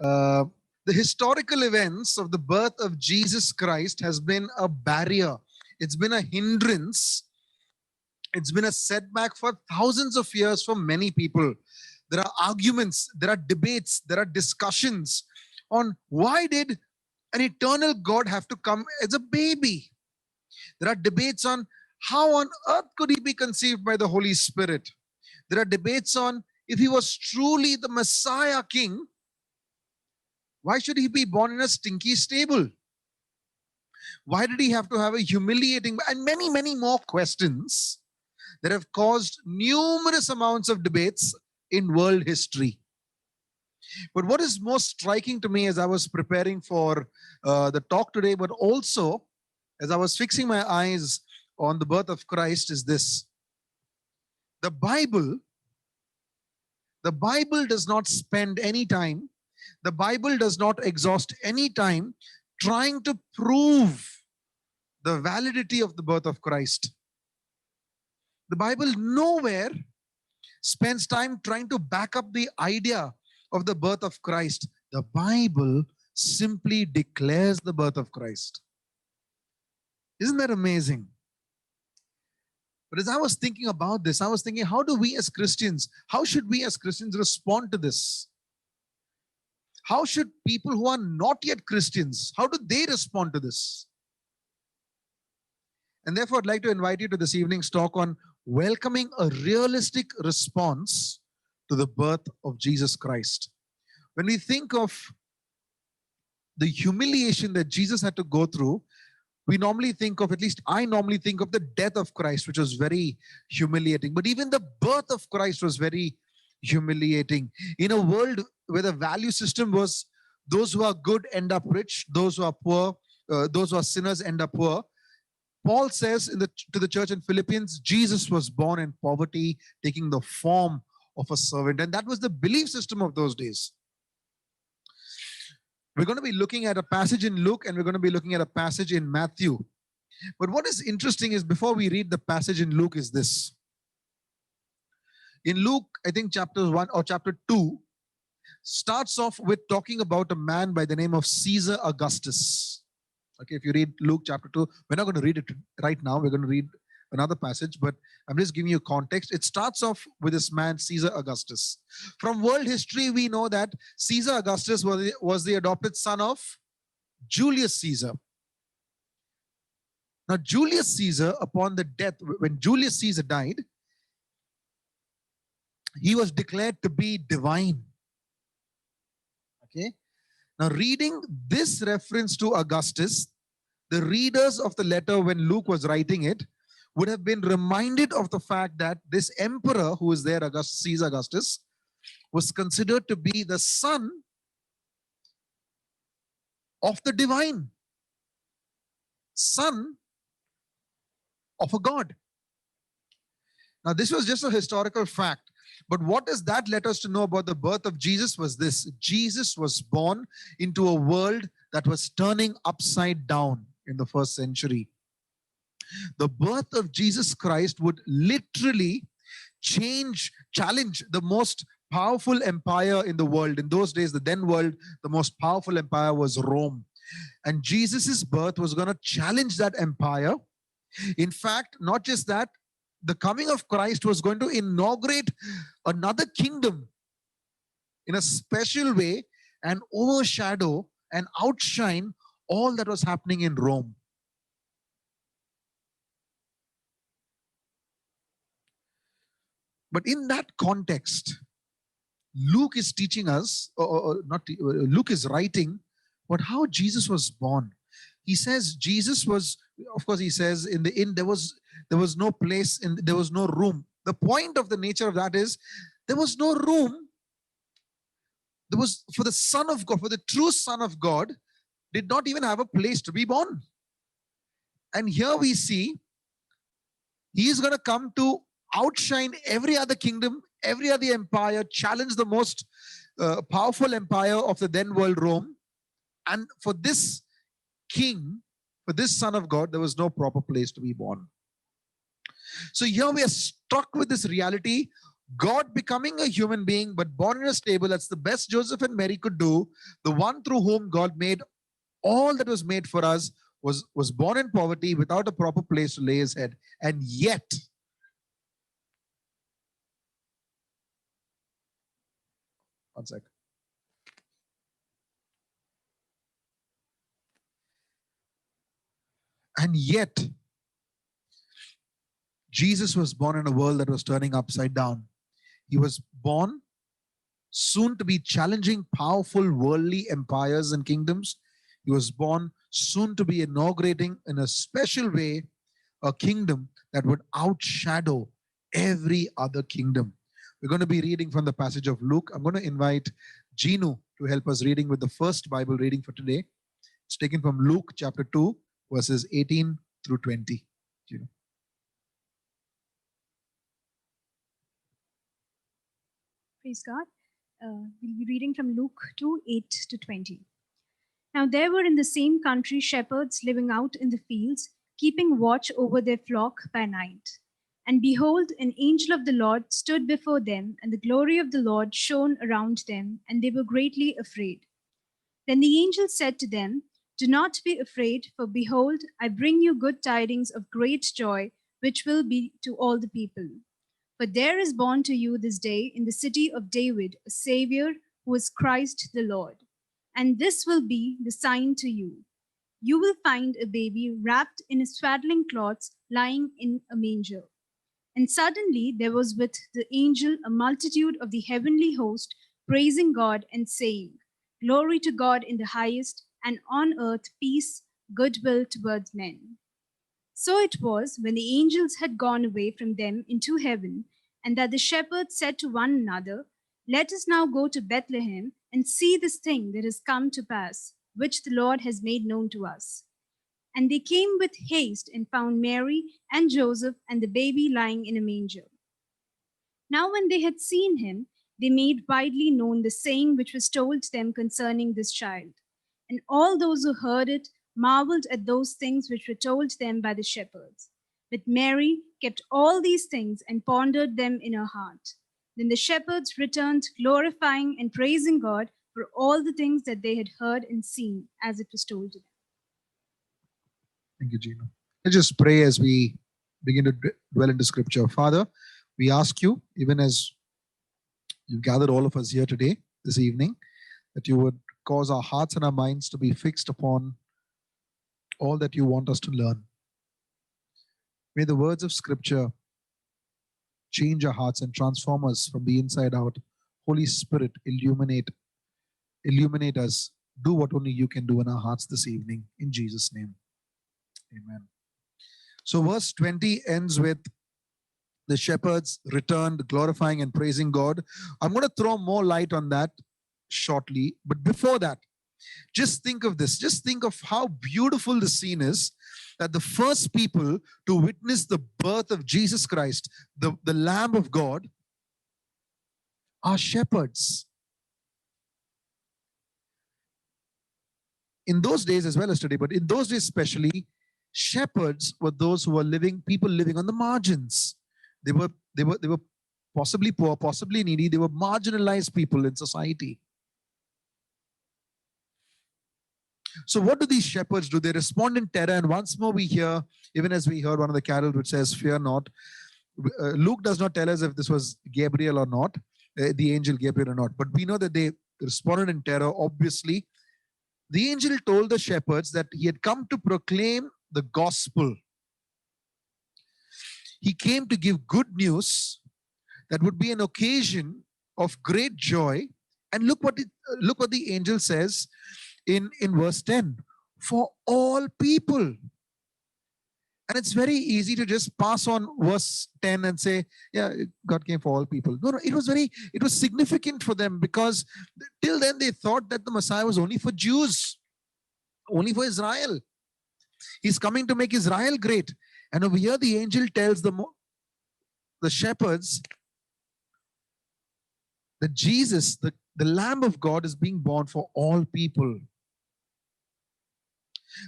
Uh, the historical events of the birth of Jesus Christ has been a barrier. It's been a hindrance. It's been a setback for thousands of years for many people. There are arguments, there are debates, there are discussions on why did an eternal God have to come as a baby. There are debates on how on earth could he be conceived by the Holy Spirit. There are debates on if he was truly the Messiah King, why should he be born in a stinky stable? Why did he have to have a humiliating, and many, many more questions that have caused numerous amounts of debates in world history. But what is most striking to me as I was preparing for the talk today, but also as I was fixing my eyes on the birth of Christ, is this. The Bible does not spend any time, the Bible does not exhaust any time trying to prove the validity of the birth of Christ. The Bible nowhere spends time trying to back up the idea of the birth of Christ. The Bible simply declares the birth of Christ. Isn't that amazing? But as I was thinking about this, I was thinking, how do we as Christians, how should we as Christians respond to this? How should people who are not yet Christians, how do they respond to this? And therefore, I'd like to invite you to this evening's talk on welcoming a realistic response to the birth of Jesus Christ. When we think of the humiliation that Jesus had to go through, we normally think of, at least I normally think of the death of Christ, which was very humiliating. But even the birth of Christ was very humiliating. In a world where the value system was those who are good end up rich, those who are poor, those who are sinners end up poor, Paul says to the church in Philippians, Jesus was born in poverty, taking the form of a servant. And that was the belief system of those days. We're going to be looking at a passage in Luke and we're going to be looking at a passage in Matthew. But what is interesting is, before we read the passage in Luke, is this. In Luke, I think chapter 1 or chapter 2 starts off with talking about a man by the name of Caesar Augustus. Okay, if you read Luke chapter 2, we're not going to read it right now. We're going to read another passage, but I'm just giving you context. It starts off with this man, Caesar Augustus. From world history, we know that Caesar Augustus was the adopted son of Julius Caesar. Now, Julius Caesar, upon the death, when Julius Caesar died, he was declared to be divine. Okay. Now, reading this reference to Augustus, the readers of the letter when Luke was writing it would have been reminded of the fact that this emperor who is there, Caesar Augustus, was considered to be the son of the divine, son of a god. Now, this was just a historical fact. But what does that let us to know about the birth of Jesus was this. Jesus was born into a world that was turning upside down in the first century. The birth of Jesus Christ would literally challenge the most powerful empire in the world. In those days, the then world, the most powerful empire was Rome. And Jesus's birth was going to challenge that empire. In fact, not just that, the coming of Christ was going to inaugurate another kingdom in a special way and overshadow and outshine all that was happening in Rome. But in that context, Luke is teaching us, Luke is writing about how Jesus was born. He says Jesus was, of course, he says in the inn there was no place, there was no room. The point of the nature of that is there was no room. There was, for the Son of God, for the true Son of God, did not even have a place to be born. And here we see he is going to come to outshine every other kingdom, every other empire, challenge the most powerful empire of the then world, Rome. And for this king, for this Son of God, there was no proper place to be born. So here we are struck with this reality. God becoming a human being, but born in a stable. That's the best Joseph and Mary could do. The one through whom God made all that was made for us was born in poverty without a proper place to lay his head. And yet, one sec. And yet, Jesus was born in a world that was turning upside down. He was born soon to be challenging powerful worldly empires and kingdoms. He was born soon to be inaugurating in a special way a kingdom that would outshadow every other kingdom. We're going to be reading from the passage of Luke. I'm going to invite Ginu to help us reading with the first Bible reading for today. It's taken from Luke chapter 2, verses 18 through 20. Ginu. Praise God. We'll be reading from Luke 2, 8 to 20. Now there were in the same country shepherds living out in the fields, keeping watch over their flock by night. And behold, an angel of the Lord stood before them, and the glory of the Lord shone around them, and they were greatly afraid. Then the angel said to them, Do not be afraid, for behold, I bring you good tidings of great joy, which will be to all the people. For there is born to you this day in the city of David a Savior, who is Christ the Lord. And this will be the sign to you. You will find a baby wrapped in swaddling cloths lying in a manger. And suddenly there was with the angel a multitude of the heavenly host, praising God and saying, Glory to God in the highest, and on earth peace, goodwill towards men. So it was, when the angels had gone away from them into heaven, and that the shepherds said to one another, Let us now go to Bethlehem and see this thing that has come to pass, which the Lord has made known to us. And they came with haste and found Mary and Joseph and the baby lying in a manger. Now when they had seen him, they made widely known the saying which was told them concerning this child. And all those who heard it marveled at those things which were told them by the shepherds. But Mary kept all these things and pondered them in her heart. Then the shepherds returned, glorifying and praising God for all the things that they had heard and seen, as it was told to them. Thank you, Gino. Let's just pray as we begin to dwell into scripture. Father, we ask you, even as you've gathered all of us here today, this evening, that you would cause our hearts and our minds to be fixed upon all that you want us to learn. May the words of scripture change our hearts and transform us from the inside out. Holy Spirit, illuminate us. Do what only you can do in our hearts this evening. In Jesus' name. Amen. So verse 20 ends with the shepherds returned, glorifying and praising God. I'm going to throw more light on that shortly. But before that, just think of this. Just think of how beautiful the scene is, that the first people to witness the birth of Jesus Christ, the Lamb of God, are shepherds. In those days as well as today, but in those days especially, shepherds were those who were people living on the margins. They were possibly poor, possibly needy. They were marginalized people in society. So what do these shepherds do? They respond in terror. And once more we hear, even as we heard one of the carols which says, fear not. Luke does not tell us if this was Gabriel or not, the angel Gabriel or not. But we know that they responded in terror, obviously. The angel told the shepherds that he had come to proclaim the gospel. He came to give good news that would be an occasion of great joy. And look what the angel says in verse 10, for all people. And it's very easy to just pass on verse 10 and say, yeah, God came for all people. No, it was significant for them, because till then they thought that the Messiah was only for Jews, only for Israel. He's coming to make Israel great. And over here the angel tells the shepherds that Jesus, the Lamb of God, is being born for all people.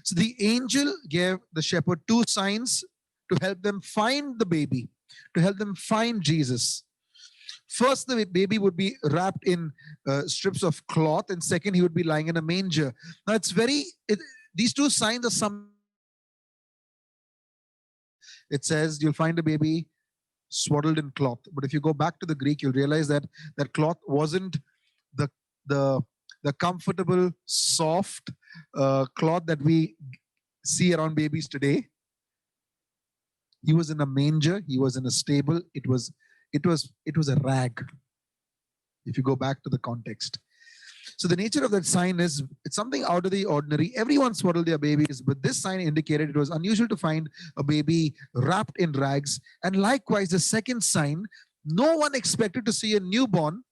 So the angel gave the shepherd two signs to help them find the baby, to help them find Jesus. First, the baby would be wrapped in strips of cloth, and second, he would be lying in a manger. Now, these two signs are some. It says you'll find a baby swaddled in cloth, but if you go back to the Greek, you'll realize that that cloth wasn't the the the comfortable, soft cloth that we see around babies today. He was in a manger. He was in a stable. It was a rag. If you go back to the context, so the nature of that sign is it's something out of the ordinary. Everyone swaddled their babies, but this sign indicated it was unusual to find a baby wrapped in rags. And likewise, the second sign, no one expected to see a newborn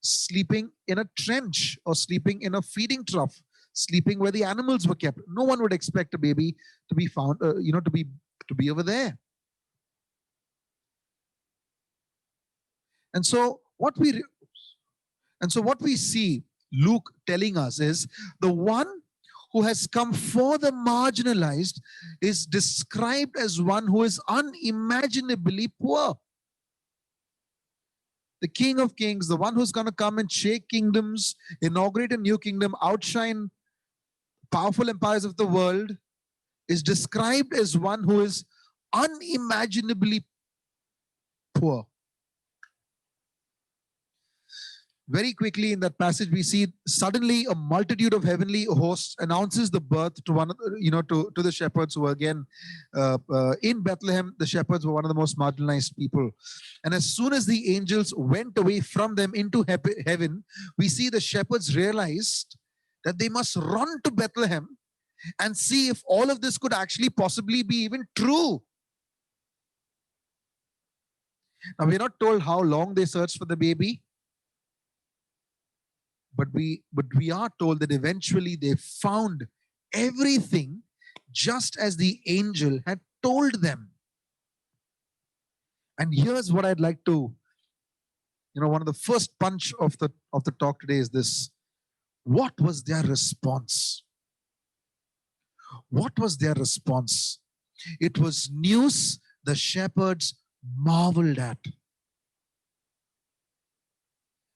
sleeping in a trench or sleeping in a feeding trough, sleeping where the animals were kept. No one would expect a baby to be found, to be over there. And so what we see Luke telling us is the one who has come for the marginalized is described as one who is unimaginably poor. The King of Kings, the one who's going to come and shake kingdoms, inaugurate a new kingdom, outshine powerful empires of the world, is described as one who is unimaginably poor. Very quickly in that passage, we see suddenly a multitude of heavenly hosts announces the birth to one, to the shepherds who were again in Bethlehem. The shepherds were one of the most marginalized people. And as soon as the angels went away from them into heaven, we see the shepherds realized that they must run to Bethlehem and see if all of this could actually possibly be even true. Now, we're not told how long they searched for the baby. But we are told that eventually they found everything just as the angel had told them. And here's what I'd like to, one of the first punch of the talk today is this. What was their response? What was their response? It was news the shepherds marveled at.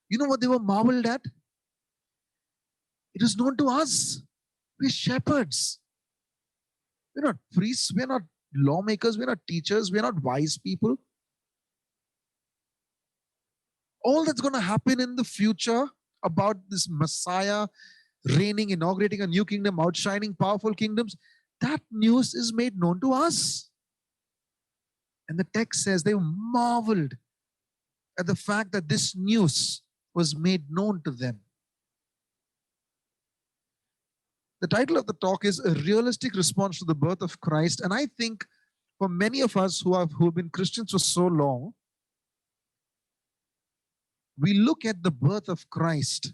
You know what they were marveled at? It is known to us. We're shepherds. We're not priests. We're not lawmakers. We're not teachers. We're not wise people. All that's going to happen in the future about this Messiah reigning, inaugurating a new kingdom, outshining powerful kingdoms, that news is made known to us. And the text says they marveled at the fact that this news was made known to them. The title of the talk is A Realistic Response to the Birth of Christ. And I think for many of us who have been Christians for so long, we look at the birth of Christ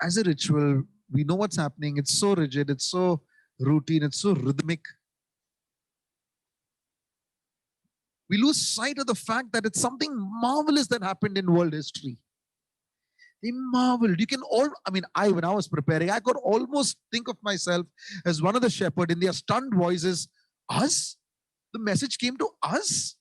as a ritual. We know what's happening. It's so rigid. It's so routine. It's so rhythmic. We lose sight of the fact that it's something marvelous that happened in world history. They marveled. When I was preparing, I could almost think of myself as one of the shepherds in their stunned voices. Us? The message came to us?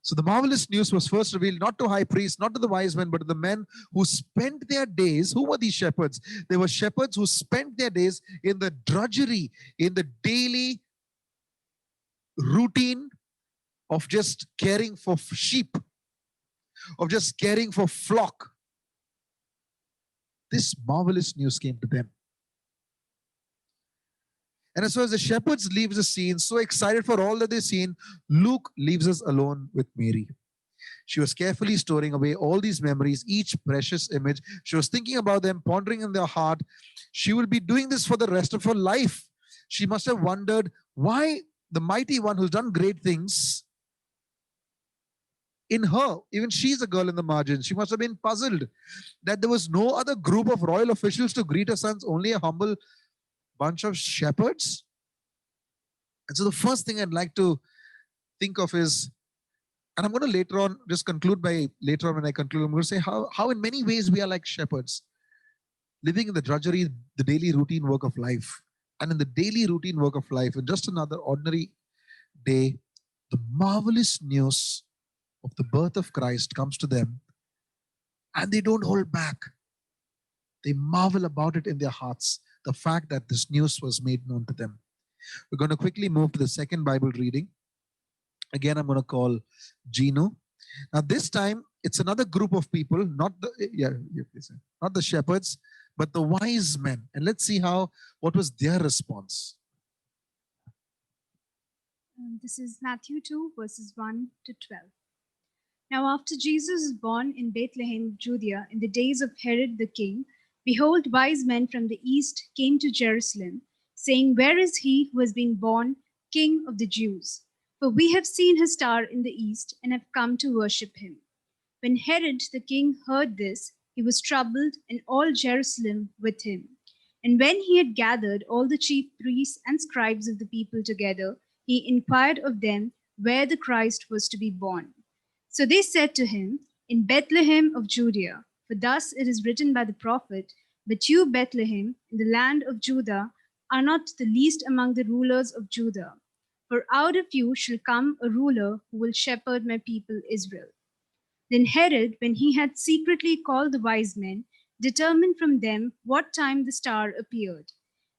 So the marvelous news was first revealed not to high priests, not to the wise men, but to the men who spent their days. Who were these shepherds? They were shepherds who spent their days in the drudgery, in the daily routine of just caring for sheep, of just caring for flock. This marvelous news came to them. And as soon as the shepherds leave the scene, so excited for all that they've seen, Luke leaves us alone with Mary. She was carefully storing away all these memories, each precious image. She was thinking about them, pondering in their heart. She will be doing this for the rest of her life. She must have wondered why the mighty one who's done great things in her, even she's a girl in the margins, she must have been puzzled that there was no other group of royal officials to greet her sons, only a humble bunch of shepherds. And so the first thing I'd like to think of is, and I'm going to later on when I conclude, I'm going to say how in many ways we are like shepherds, living in the drudgery, the daily routine work of life. and in the daily routine work of life, in just another ordinary day, the marvelous news of the birth of Christ comes to them, and they don't hold back. They marvel about it in their hearts, the fact that this news was made known to them. We're going to quickly move to the second Bible reading. Again, I'm going to call Gino. Now, this time it's another group of people, not the please, not the shepherds, but the wise men. And let's see what was their response. This is Matthew 2, verses 1 to 12. Now, after Jesus was born in Bethlehem, Judea, in the days of Herod the king, behold, wise men from the east came to Jerusalem, saying, Where is he who has been born King of the Jews? For we have seen his star in the east and have come to worship him. When Herod the king heard this, he was troubled, and all Jerusalem with him. And when he had gathered all the chief priests and scribes of the people together, he inquired of them where the Christ was to be born. So they said to him, In Bethlehem of Judea, for thus it is written by the prophet, But you, Bethlehem, in the land of Judah, are not the least among the rulers of Judah. For out of you shall come a ruler who will shepherd my people Israel. Then Herod, when he had secretly called the wise men, determined from them what time the star appeared.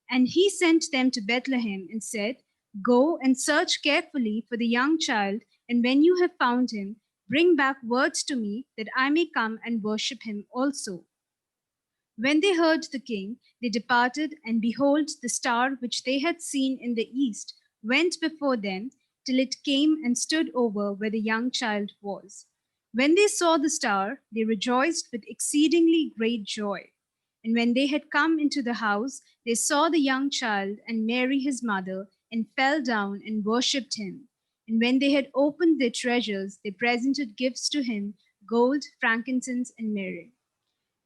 And he sent them to Bethlehem and said, Go and search carefully for the young child, and when you have found him, bring back words to me that I may come and worship him also. When they heard the king, they departed, and behold, the star which they had seen in the east went before them till it came and stood over where the young child was. When they saw the star, they rejoiced with exceedingly great joy. And when they had come into the house, they saw the young child and Mary his mother, and fell down and worshipped him. And when they had opened their treasures, they presented gifts to him, gold, frankincense, and myrrh.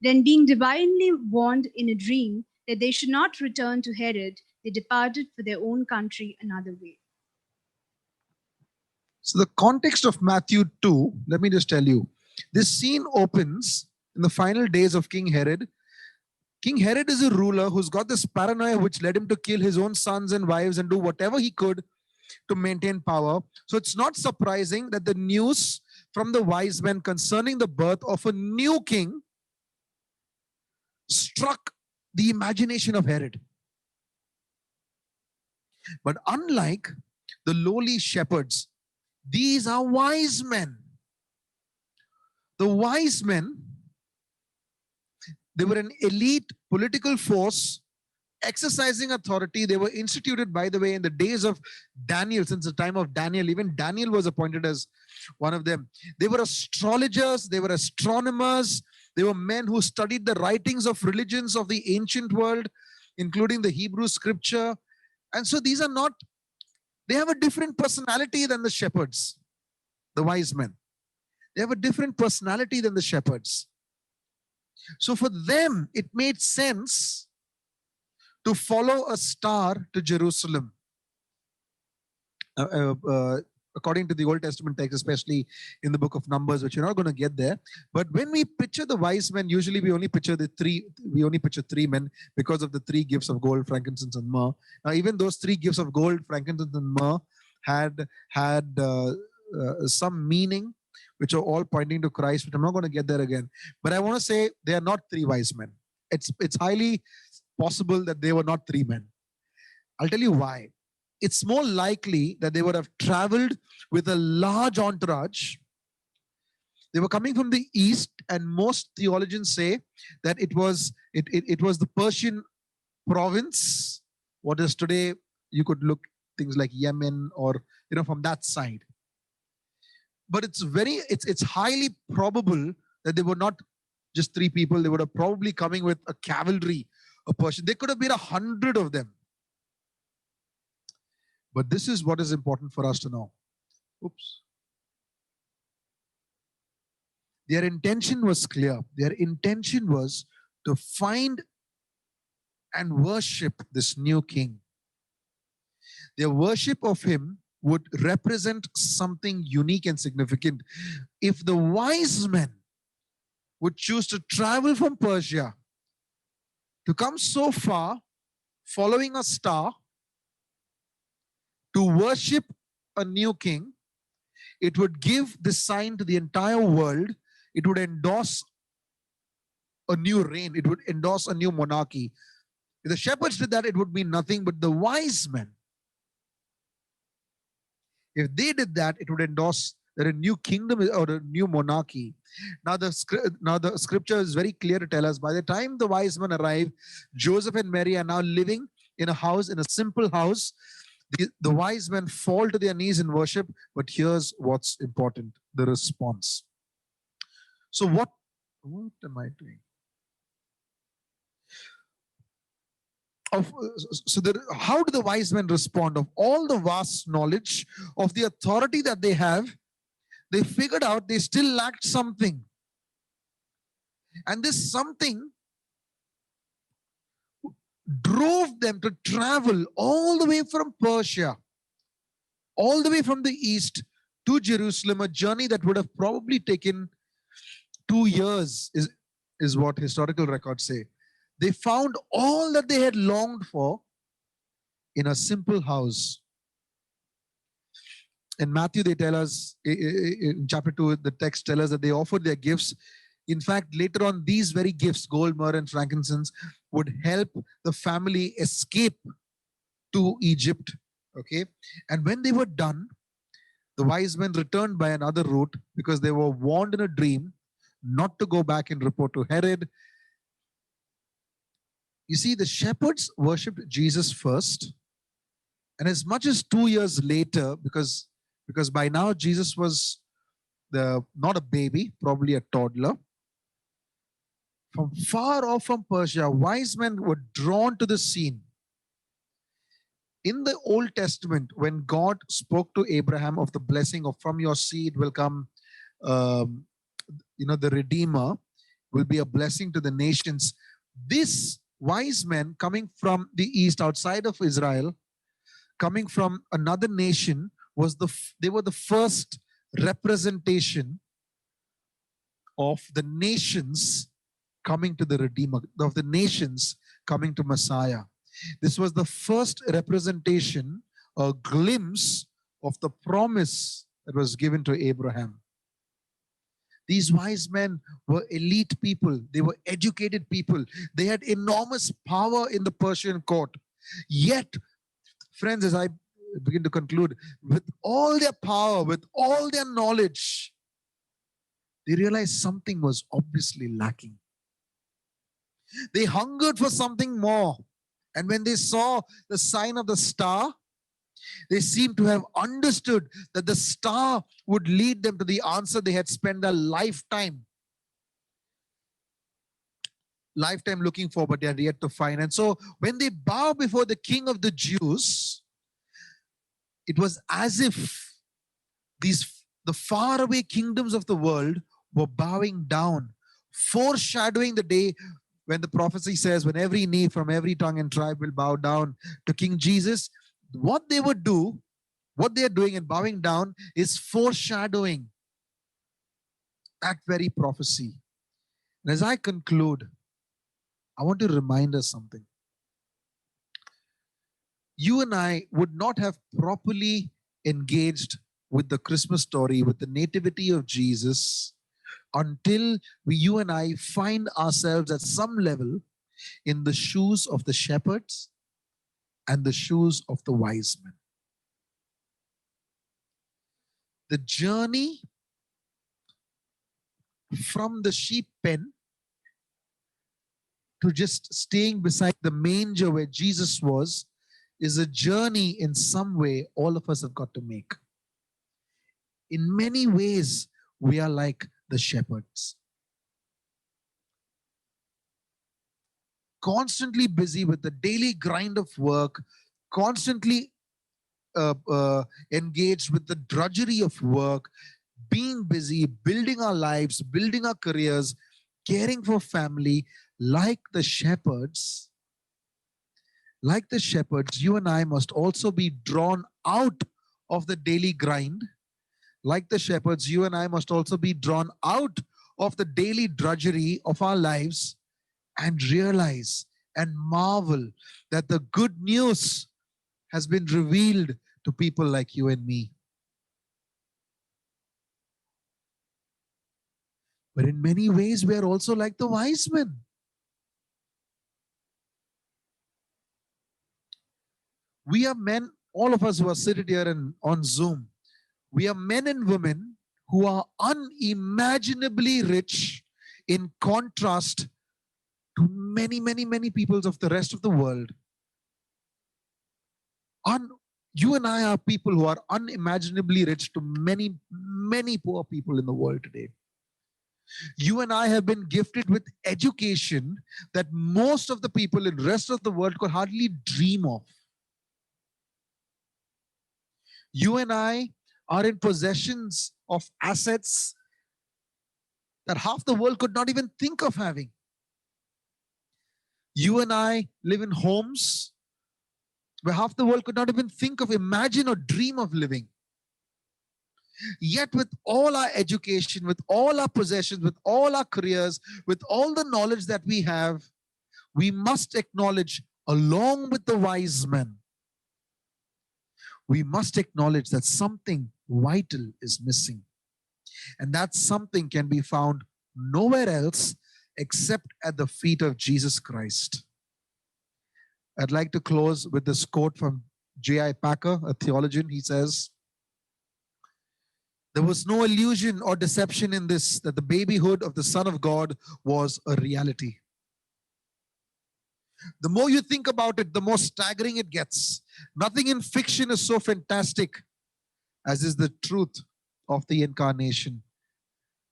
Then, being divinely warned in a dream that they should not return to Herod, they departed for their own country another way. So, the context of Matthew 2, let me just tell you, this scene opens in the final days of King Herod. King Herod is a ruler who's got this paranoia which led him to kill his own sons and wives and do whatever he could to maintain power. So it's not surprising that the news from the wise men concerning the birth of a new king struck the imagination of Herod. But unlike the lowly shepherds, these are wise men. The wise men, they were an elite political force exercising authority. They were instituted, by the way, in the days of Daniel, since the time of Daniel. Even Daniel was appointed as one of them. They were astrologers, they were astronomers, they were men who studied the writings of religions of the ancient world, including the Hebrew scripture. And so these are not, they have a different personality than the shepherds, the wise men. They have a different personality than the shepherds. So for them, it made sense to follow a star to Jerusalem. According to the Old Testament text, especially in the book of Numbers, which you're not going to get there. But when we picture the wise men, usually we only picture three men because of the three gifts of gold, frankincense, and myrrh. Now, even those three gifts of gold, frankincense, and myrrh had some meaning, which are all pointing to Christ, which I'm not going to get there again. But I want to say they are not three wise men. It's highly possible that they were not three men. I'll tell you why. It's more likely that they would have traveled with a large entourage. They were coming from the east, and most theologians say that it was the Persian province. What is today, you could look things like Yemen or from that side. But it's highly probable that they were not just three people. They would have probably coming with a cavalry, a Persian. There could have been 100 of them. But this is what is important for us to know. Oops. Their intention was clear. Their intention was to find and worship this new king. Their worship of him would represent something unique and significant. If the wise men would choose to travel from Persia to come so far following a star to worship a new king. It would give this sign to the entire world. It would endorse a new reign. It would endorse a new monarchy. If the shepherds did that, it would mean nothing. But the wise men, if they did that, it would endorse that a new kingdom or a new monarchy. Now the scripture is very clear to tell us, by the time the wise men arrive, Joseph and Mary are now living in a house, in a simple house. The wise men fall to their knees in worship, but here's what's important, the response. So what am I doing? How do the wise men respond? Of all the vast knowledge, of the authority that they have, they figured out they still lacked something. And this something drove them to travel all the way from Persia, all the way from the east to Jerusalem, a journey that would have probably taken 2 years, is what historical records say. They found all that they had longed for in a simple house. In Matthew, they tell us, in chapter 2, the text tells us that they offered their gifts. In fact, later on, these very gifts, gold, myrrh, and frankincense, would help the family escape to Egypt. Okay. And when they were done, the wise men returned by another route because they were warned in a dream not to go back and report to Herod. You see, the shepherds worshipped Jesus first. And as much as 2 years later, because by now Jesus was not a baby, probably a toddler, from far off from Persia, wise men were drawn to the scene. In the Old Testament, when God spoke to Abraham of the blessing of from your seed will come, the Redeemer will be a blessing to the nations. These wise men coming from the east, outside of Israel, coming from another nation, they were the first representation of the nations coming to the Redeemer, of the nations coming to Messiah. This was the first representation, a glimpse of the promise that was given to Abraham. These wise men were elite people. They were educated people. They had enormous power in the Persian court. Yet, friends, as I begin to conclude, with all their power, with all their knowledge, they realized something was obviously lacking. They hungered for something more. And when they saw the sign of the star, they seemed to have understood that the star would lead them to the answer they had spent a lifetime looking for, but they had yet to find. And so when they bow before the King of the Jews, it was as if the faraway kingdoms of the world were bowing down, foreshadowing the day when the prophecy says, when every knee from every tongue and tribe will bow down to King Jesus. What they would do, what they are doing and bowing down, is foreshadowing that very prophecy. And as I conclude, I want to remind us something. You and I would not have properly engaged with the Christmas story, with the nativity of Jesus, until you and I find ourselves at some level in the shoes of the shepherds and the shoes of the wise men. The journey from the sheep pen to just staying beside the manger where Jesus was is a journey in some way all of us have got to make. In many ways, we are like the shepherds. Constantly busy with the daily grind of work, constantly engaged with the drudgery of work, being busy, building our lives, building our careers, caring for family, like the shepherds. Like the shepherds, you and I must also be drawn out of the daily grind. Like the shepherds, you and I must also be drawn out of the daily drudgery of our lives and realize and marvel that the good news has been revealed to people like you and me. But in many ways, we are also like the wise men. We are men, all of us who are seated here and on Zoom, we are men and women who are unimaginably rich in contrast to many, many, many peoples of the rest of the world. You and I are people who are unimaginably rich to many, many poor people in the world today. You and I have been gifted with education that most of the people in the rest of the world could hardly dream of. You and I are in possessions of assets that half the world could not even think of having. You and I live in homes where half the world could not even think of, imagine, or dream of living. Yet with all our education, with all our possessions, with all our careers, with all the knowledge that we have, we must acknowledge, along with the wise men, we must acknowledge that something vital is missing. And that something can be found nowhere else except at the feet of Jesus Christ. I'd like to close with this quote from J.I. Packer, a theologian. He says, "There was no illusion or deception in this, that the babyhood of the Son of God was a reality." The more you think about it, the more staggering it gets. Nothing in fiction is so fantastic as is the truth of the incarnation.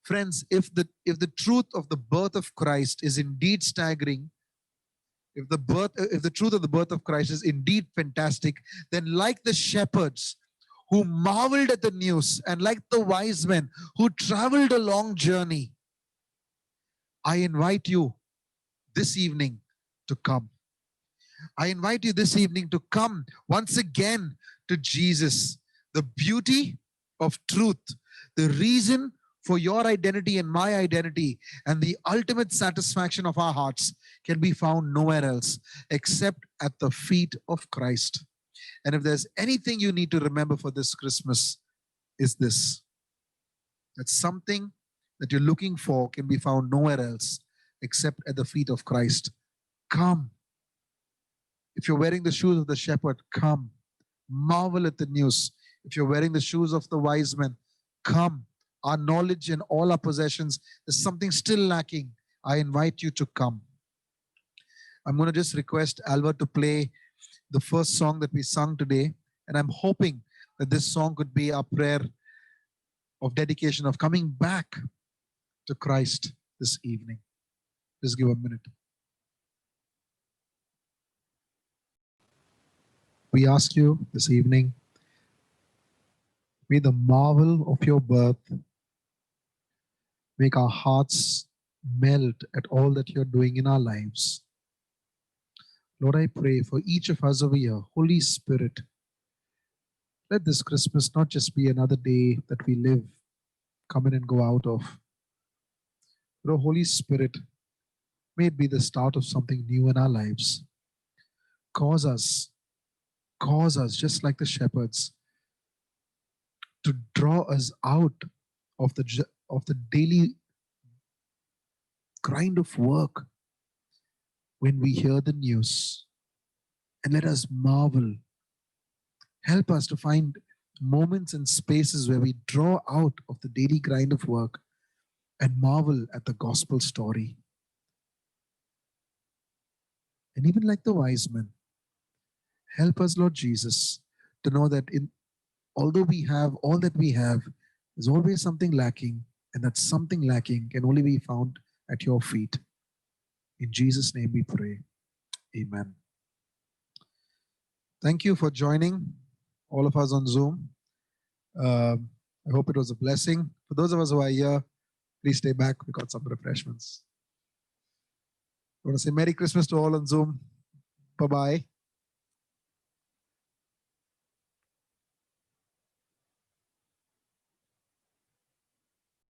Friends, if the truth of the birth of Christ is indeed staggering, if the truth of the birth of Christ is indeed fantastic, then like the shepherds who marveled at the news, and like the wise men who traveled a long journey, I invite you this evening to come. I invite you this evening to come once again to Jesus. The beauty of truth, the reason for your identity and my identity, and the ultimate satisfaction of our hearts can be found nowhere else except at the feet of Christ. And if there's anything you need to remember for this Christmas, is this: that something that you're looking for can be found nowhere else except at the feet of Christ. Come. If you're wearing the shoes of the shepherd, come. Marvel at the news. If you're wearing the shoes of the wise men, come. Our knowledge and all our possessions, there's something still lacking. I invite you to come. I'm going to just request Albert to play the first song that we sung today. And I'm hoping that this song could be our prayer of dedication, of coming back to Christ this evening. Just give a minute. We ask you this evening, may the marvel of your birth make our hearts melt at all that you're doing in our lives. Lord, I pray for each of us over here, Holy Spirit, let this Christmas not just be another day that we live, come in and go out of. But, Holy Spirit, may it be the start of something new in our lives. Cause us, just like the shepherds, to draw us out of the daily grind of work when we hear the news, and let us marvel. Help us to find moments and spaces where we draw out of the daily grind of work and marvel at the gospel story. And even like the wise men, help us, Lord Jesus, to know that although we have all that we have, there's always something lacking, and that something lacking can only be found at your feet. In Jesus' name we pray. Amen. Thank you for joining all of us on Zoom. I hope it was a blessing. For those of us who are here, please stay back. We got some refreshments. I want to say Merry Christmas to all on Zoom. Bye-bye.